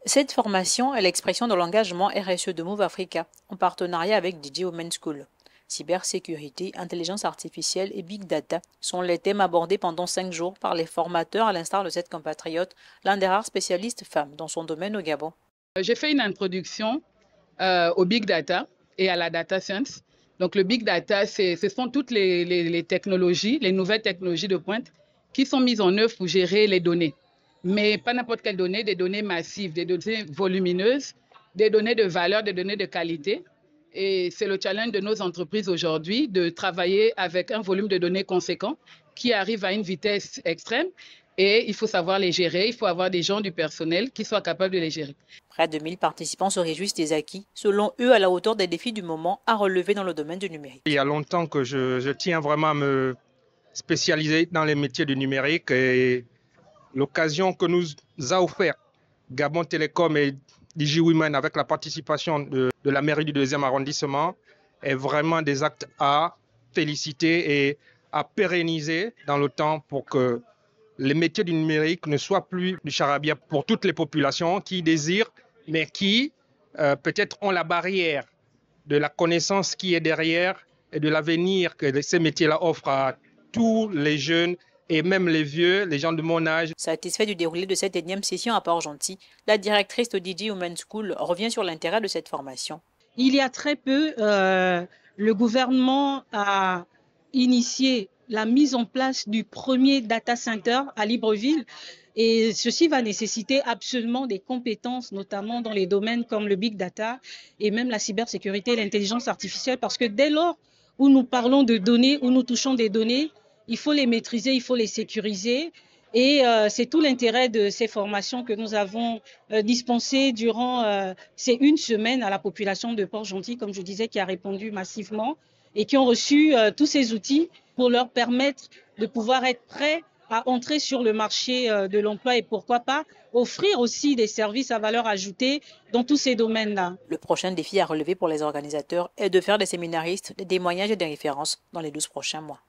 Cette formation est l'expression de l'engagement RSE de Move Africa en partenariat avec Digi Women's School. Cybersécurité, intelligence artificielle et big data sont les thèmes abordés pendant 5 jours par les formateurs, à l'instar de cette compatriote, l'un des rares spécialistes femmes dans son domaine au Gabon. J'ai fait une introduction au big data et à la data science. Donc le big data, ce sont toutes les technologies, les nouvelles technologies de pointe qui sont mises en œuvre pour gérer les données. Mais pas n'importe quelles données, des données massives, des données volumineuses, des données de valeur, des données de qualité. Et c'est le challenge de nos entreprises aujourd'hui de travailler avec un volume de données conséquent qui arrive à une vitesse extrême. Et il faut savoir les gérer, il faut avoir des gens du personnel qui soient capables de les gérer. Près de 1000 participants se réjouissent des acquis, selon eux à la hauteur des défis du moment à relever dans le domaine du numérique. Il y a longtemps que je tiens vraiment à me spécialiser dans les métiers du numérique et l'occasion que nous a offert Gabon Télécom et Digi Women avec la participation de la mairie du 2e arrondissement est vraiment des actes à féliciter et à pérenniser dans le temps pour que les métiers du numérique ne soient plus du charabia pour toutes les populations qui désirent, mais qui peut-être ont la barrière de la connaissance qui est derrière et de l'avenir que ces métiers-là offrent à tous les jeunes et même les vieux, les gens de mon âge. Satisfait du déroulé de cette énième session à Port-Gentil, la directrice de Digi Women's School revient sur l'intérêt de cette formation. Il y a très peu, le gouvernement a initié la mise en place du premier data center à Libreville. Et ceci va nécessiter absolument des compétences, notamment dans les domaines comme le big data et même la cybersécurité et l'intelligence artificielle, parce que dès lors où nous parlons de données, où nous touchons des données, il faut les maîtriser, il faut les sécuriser. Et c'est tout l'intérêt de ces formations que nous avons dispensées durant ces 1 semaine à la population de Port-Gentil, comme je disais, qui a répondu massivement et qui ont reçu tous ces outils pour leur permettre de pouvoir être prêts à entrer sur le marché de l'emploi et pourquoi pas offrir aussi des services à valeur ajoutée dans tous ces domaines-là. Le prochain défi à relever pour les organisateurs est de faire des séminaristes des témoignages et des références dans les 12 prochains mois.